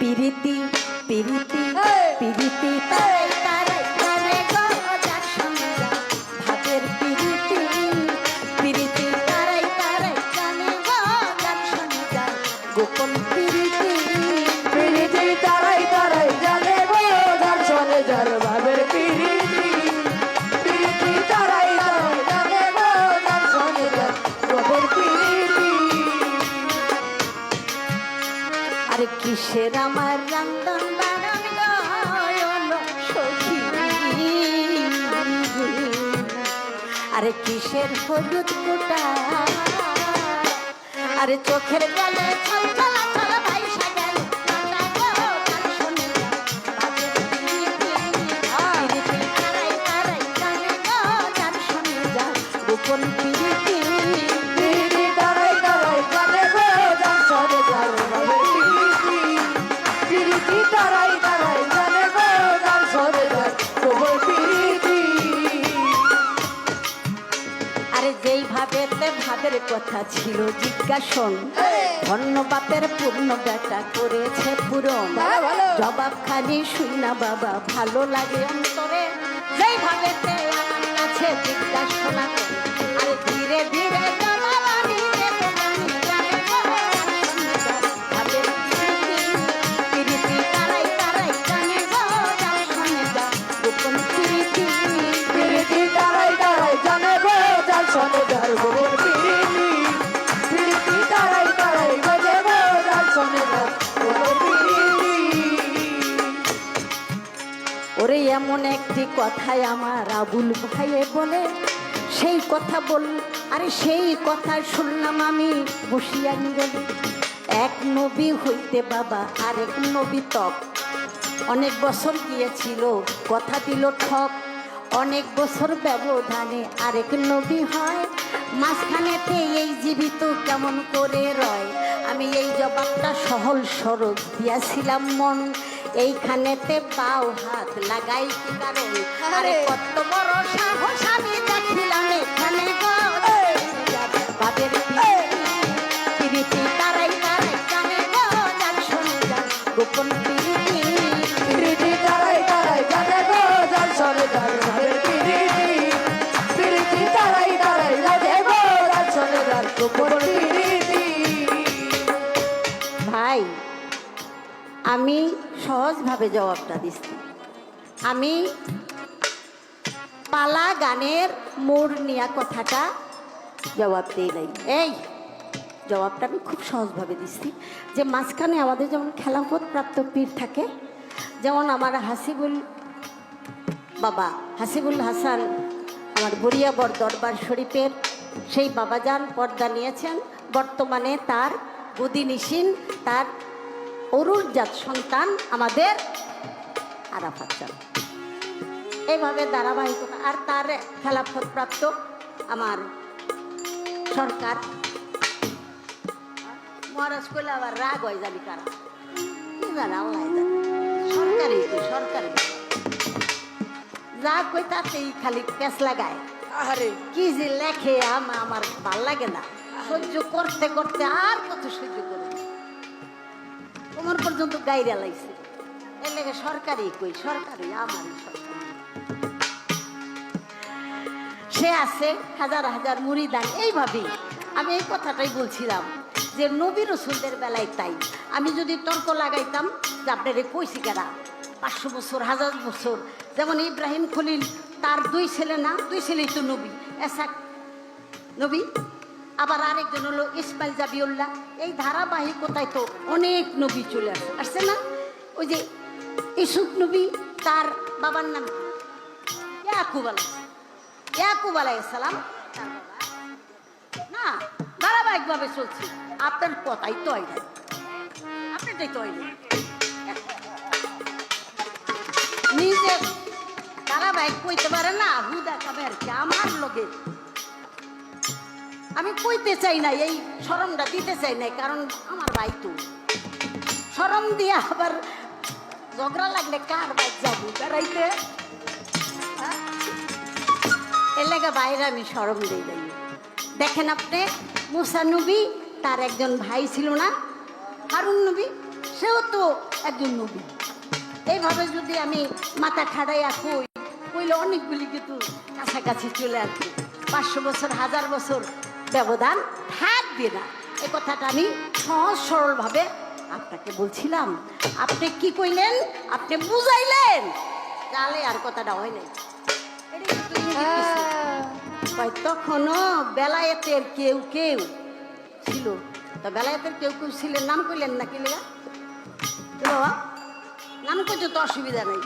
পিরিতি পিরিতি পিরিতি তারাই তারাই জানে গো যার সঙ্গে যায় ভাবের পিরিতি পিরিতি তারাই তারাই জানে গো যার সঙ্গে যায় গোপন পিরিতি পিরিতি তারাই তারাই জানে গো যার সঙ্গে যার ভাবের পিরিতি পিরিতি তারাই তারাই জানে গো যার সঙ্গে যার ভাবের পিরিতি আরে কিসের আমার রান্দন বাড়ান গয়ন সখী আরে কিসের হলুদ কুটা আরে চোখের জলে ছল ছলা ছল ভাই সাগর গোপন পিরিতি পিরিতি তারাই তারাই জানে গো যার সঙ্গে যার ভাবের পিরিতি পিরিতি তারাই তারাই জানে গো যার সঙ্গে যার ভাবের পিরিতি আরে যেই ভাবেতে ভাবের কথা ছিল জিজ্ঞাসন ধন্য বাপের পূর্ণ বেটা করেছে পূরণ জবাব খানি শুনা বাবা ভালো লাগে অন্তরে যেই ভাবেতে আমার কাছে জিজ্ঞাসনা করে আরে ধীরে ধীরে জবাব আমি দেব জানি জানে গো ভাবের পিরিতি তারাই তারাই জানে গো যার সঙ্গে যায় গোপন পিরিতি পিরিতি তারাই তারাই জানে গো যার সঙ্গে যার গোপন পিরিতি পিরিতি তারাই তারাই জানে গো যার সঙ্গে যার গোপন পিরিতি ওরে এমন একটি কথাই আমার আবুল ভাইয়ে বলে সেই কথা বল আরে সেই কথা শুনলাম আমি বসিয়া নিরলি এক নবী হইতে বাবা আরেক নবী তক অনেক বছর গিয়েছিল কথা দিল ঠক অনেক বছর ব্যবধানে আরেক নবী হয় মাঝখানেতে এই জীবিত কেমন করে রয় আমি এই জবাবটা সহল সরল দিয়াছিলাম মন এইখানেতে বাও হাত লাগাই কি কারণ আরে কত বড় সাহস আমি দেখিলাম এখানে গো ভাবের পিরিতি তারাই তারাই জানে গো যার সঙ্গে যায় গোপন পিরিতি পিরিতি তারাই তারাই জানে গো যার সঙ্গে যার ভাবের পিরিতি পিরিতি তারাই তারাই জানে গো যার সঙ্গে যার গোপন পিরিতি ভাই আমি সহজভাবে জবাবটা দিচ্ছি আমি পালা গানের মোড় নেয়া কথাটা জবাব দিই নাই এই জবাবটা আমি খুব সহজভাবে দিচ্ছি যে মাঝখানে আমাদের যেমন খেলাফত প্রাপ্ত পীর থাকে যেমন আমার হাসিবুল বাবা হাসিবুল হাসান আমার বরিয়াবর দরবার শরীফের সেই বাবাজান পর্দা নিয়েছেন বর্তমানে তার গদিনিসীন তার অরুণজাত সন্তান আমাদের আরাফাত চান এইভাবে ধারাবাহিকতা আর তার খেলাফত প্রাপ্ত আমার সরকার মহারাজ করলে আবার রাগ হয় জানি কারা কি জানে আল্লাহ জানে সরকারি তো সরকারি যা কই তাতেই খালি প্যাঁচ লাগায় আরে কি যে লেখে আমার ভাল লাগে না সহ্য করতে করতে আর কত সহ্য করে তোমার পর্যন্ত গাইরা লাইছে এর লেগে সরকারি কই সরকারি আমারই সরকার সে আছে হাজার হাজার মুরিদান এইভাবেই আমি এই কথাটাই বলছিলাম যে নবী রসুলদের বেলায় তাই আমি যদি তর্ক লাগাইতাম যে আপনারে কইছি কেনা 500 বছর 1000 বছর যেমন ইব্রাহিম খলিল তার দুই ছেলে না দুই ছেলেই তো নবী এসাক নবী আবার আরেকজন হলো ইসমাইল জাবিউল্লাহ এই ধারাবাহিকতায় তো অনেক নবী চলে আসছে না ওই যে ইসুফ নবী তার বাবার নাম ইয়াকুব আলাইহিস সালাম তার বাবা না ধারাবাহিকভাবে চলছে আপনার কথাই তো হয় না আপনারটাই তো হয় না নিজে ধারাবাহিক কইতে পারে না হুদা কাবে আর কি আমার লগে আমি কইতে চাই না এই শরমটা দিতে চাই না কারণ আমার ভাই তো শরম দিয়ে আবার ঝগড়া লাগলে কার বাইক যাবো বেড়াইতে এর লেগে বাইরে আমি শরম দিই নাই দেখেন আপনি মুসা নবী তার একজন ভাই ছিল না হারুন নবী সেও তো একজন নবী। এইভাবে যদি আমি মাথা খাড়াইয়া কইলে অনেকগুলি কিন্তু কাছাকাছি চলে আসবে। 500 বছর 1000 বছর ব্যবধান থাকবে না। এই কথাটা আমি সহজ সরলভাবে আপনাকে বলছিলাম। আপনি কি কইলেন? আপনি বুঝাইলেন, তাহলে আর কথাটা হয় নাই। এটা কিন্তু ইঙ্গিত দিছে। কয় তখনও বেলায়েতের কেউ কেউ ছিল। তা বেলায়েতের কেউ কেউ ছিলেন, নাম কইলেন না কি লেগা? বাবা নাম করছো তো অসুবিধা নেই।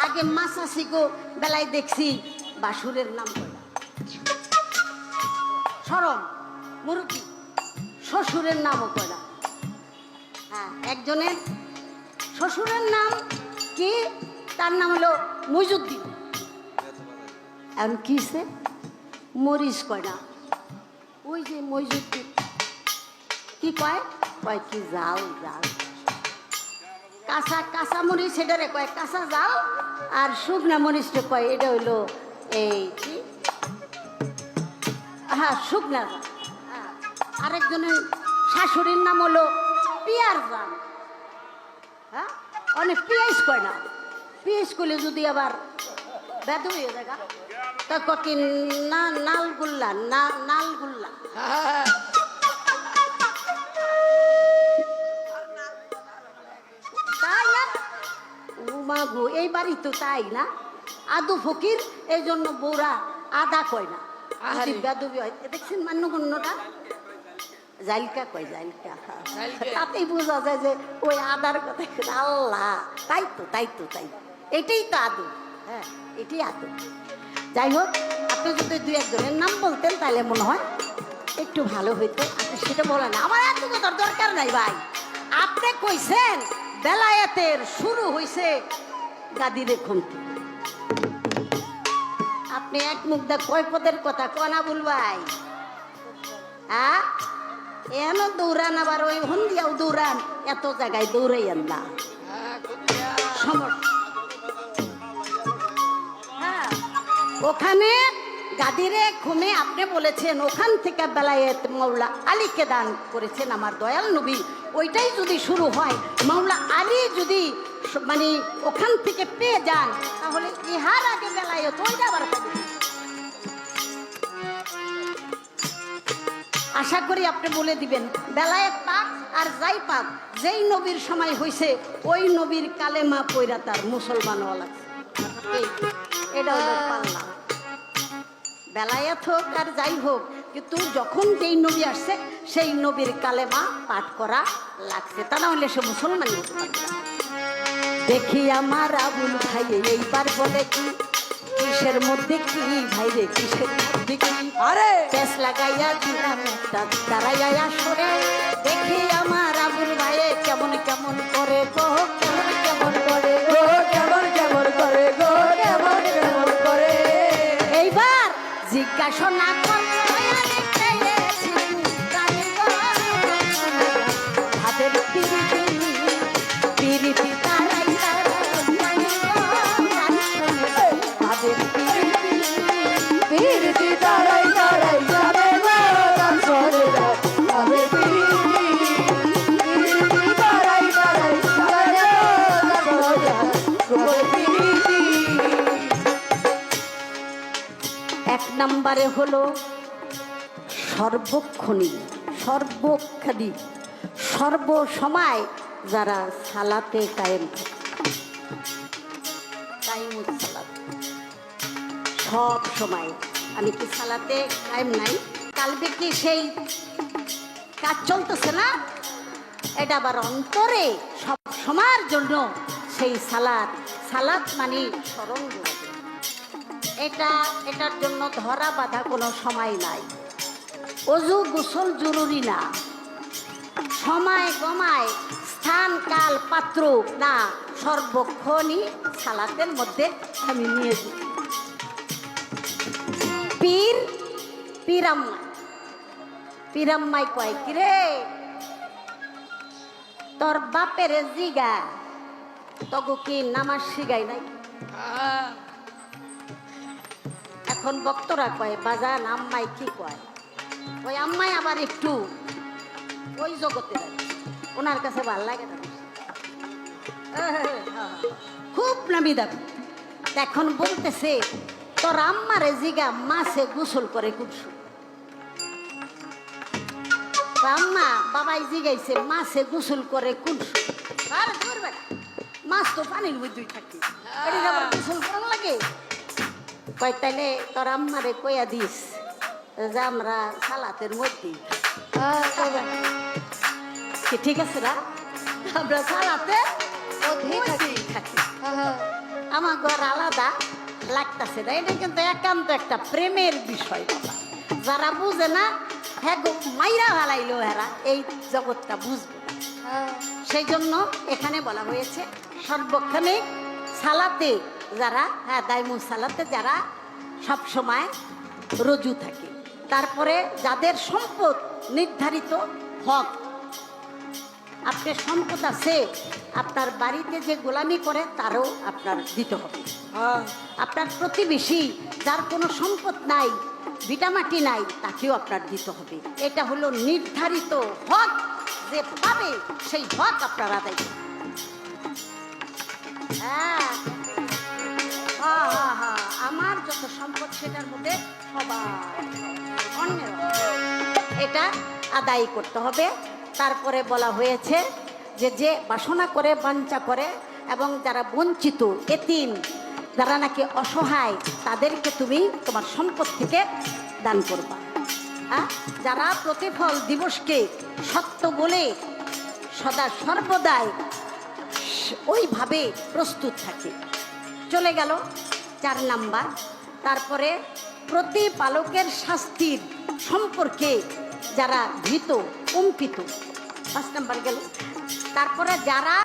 আগে মাসাসিকো বেলায় দেখছি বাসুরের নাম কইলা, সরম মুরুকি শ্বশুরের নামও কয়লা। হ্যাঁ, একজনের শ্বশুরের নাম কি? তার নাম হলো মইজুদ্দিন। এখন কিসে মরিস কয় না, ওই যে মইজুদ্দিন কি কয়? কয় কি জাল জাল, কাঁচা কাঁচা মরিচ সেটারে কয় কাঁচা জাল, আর শুকনা মরিচটা কয় এটা হইলো এই কি, হ্যাঁ শুকনা জাল। হ্যাঁ, আরেকজনের শাশুড়ির নাম হলো পিয়ার জাল। হ্যাঁ, অনেক পিয়াজ কয় না, পিয়াজ করলে যদি আবার বেদ হয়ে দেখা তো কি না নালগুল্লা না নালগুল্লা। তাই না মাগো, এই বাড়ি তো তাই না, আদু ফকির, এই জন্য বৌরা আদা কয় না। বেদবি হয় দেখছেন মান্যগণ্যটা জাইলকা কয়, জাইলকা। তাতেই বোঝা যায় যে ওই আদার কথা। আল্লাহ, তাই তো তাই তো তাই, এটাই তো আদু। হ্যাঁ, এটাই আদু। যাই হোক, আপনি যদি দুই একজনের নাম বলতেন তাহলে মনে হয় একটু ভালো হইতো। আপনি সেটা বলেন, আমার এত কথার দরকার নাই ভাই। আপনি কইছেন বেলায়েতের শুরু হইছে গাদিরে খুনতে। আপনি এক মুখ দা কয় পদের কথা কনা বলবাই? হ্যাঁ, এন দৌড়ান, আবার ওই হন্দিয়াও দৌড়ান, এত জায়গায় দৌড়াইয়েন না, সমস্যা। হ্যাঁ, ওখানে গাদিরে খুমে আপনি বলেছেন ওখান থেকে বেলায়েত মৌলা আলীকে দান করেছেন আমার দয়াল নবী। ওইটাই যদি শুরু হয়, মৌলা আলী যদি মানে ওখান থেকে পেয়ে যান, তাহলে ইহার আগে বেলায়েত ওইটা আবার পাবে। আশা করি আপনি বলে দিবেন বেলায়েত পাক আর যাই পাক, যেই নবীর সময় হয়েছে ওই নবীর কালেমা পয়রা তার মুসলমান হওয়া লাগছে। এটা হলো পাল্লা। বেলায়েত হোক আর যাই হোক, কিন্তু যখন যেই নবী আসছে সেই নবীর কালেমা পাঠ করা লাগছে, তা না হলে সে মুসলমান হতে পারবে না। দেখি আমার আবুল ভাই এইবার বলে কি, কিসের মধ্যে কি ভাই রে, কিসের মধ্যে কি, আরে পেস লাগাইয়া দিলাম একটা দাঁড়াইয়া সরে। দেখি আমার আবুল ভাই কেমন কেমন করে গো, কেমন কেমন করে গো, কেমন কেমন করে গো, কেমন কেমন করে। এইবার জিজ্ঞাসা না করলে হাতের পিরিতি পিরিতি তারাই হাতের পিরিতি পিরিতি তারাই তারাই যাবে গো, গান শোনে যায় আমাদের পিরিতি। পিরিতি তারাই তারাই যাবে গো, গান শোনে যায় আমাদের পিরিতি। এক নম্বরে হলো সর্বক্ষণী, সর্বক্ষণী, সর্বসময় যারা সালাতে কায়েম থাকে, কায়েমুস সালাত, সব সময়। আমি কি সালাতে কায়েম নাই? কালবে কি সেই কাজ চলতেছে না? এটা আবার অন্তরে সব সময়ের জন্য সেই সালাত। সালাত মানে স্মরণ করা। এটার জন্য ধরা বাঁধা কোনো সময় নাই। অজু গোসল জরুরি না, সময় গমায় স্থান কাল পাত্র না, সর্বক্ষণই সালাতের মধ্যে আমি নিয়ে যাই। পীর পীরাম্মাই, পীরাম্মাই কয় কিরে তোর বাপের জিগা তগু কি নামাজ শিখাই নাই? এখন বক্তরা কয় বাজান আম্মাই কি কয়, ওই আম্মাই আবার একটু ওই জগতে ওনার কাছে ভালো লাগে না খুব নামি দামি। এখন বলতেছে তোর আম্মারে জিগা মাছে গোসল করে খুব আম্মা বাবাই জিগাইছে মাছে গোসল করে কোন আর করবে না, মাছ তো পানির মধ্যেই থাকে, এটা আবার গোসল করার লাগে। কয় তাইলে তোর আম্মারে কইয়া দিস যে আমরা সালাতের মধ্যেই কি ঠিক আছে না, আমরা সালাতে মধ্যেই থাকি। আমার ঘর আলাদা লাগতেছে না, এটা কিন্তু একান্ত একটা প্রেমের বিষয় বাবা। যারা বুঝে না হ্যাঁ গো মাইরা ভালাইলো হেরা এই জগৎটা বুঝবে। সেই জন্য এখানে বলা হয়েছে সর্বক্ষণিক সালাতে যারা, হ্যাঁ দাইমুল সালাতে যারা সব সময় রজু থাকে। তারপরে যাদের সম্পদ নির্ধারিত হক, আপনার সম্পদ আছে, আপনার বাড়িতে যে গোলামি করে তারও আপনার দিতে হবে। আপনার প্রতিবেশী যার কোনো সম্পদ নাই, ভিটামাটি নাই, তাকেও আপনার দিতে হবে। এটা হলো নির্ধারিত হক, যে পাবে সেই হক আপনার আদায় করবে। হ্যাঁ হ্যাঁ হ্যাঁ হ্যাঁ, আমার যত সম্পদ সেটার মধ্যে সবার অন্যের এটা আদায় করতে হবে। তারপরে বলা হয়েছে যে যে বাসনা করে বাঞ্ছা করে এবং যারা বঞ্চিত এতিম যারা নাকি অসহায় তাদেরকে তুমি তোমার সম্পদ থেকে দান করবা। হ্যাঁ, যারা প্রতিফল দিবসকে সত্য বলে সদা সর্বদাই ওইভাবে প্রস্তুত থাকে। চলে গেল 4 নাম্বার। তারপরে প্রতিপালকের শাস্তির সম্পর্কে যারা ভীত কম্পিত, 5 নাম্বার গেল। তারপরে যারা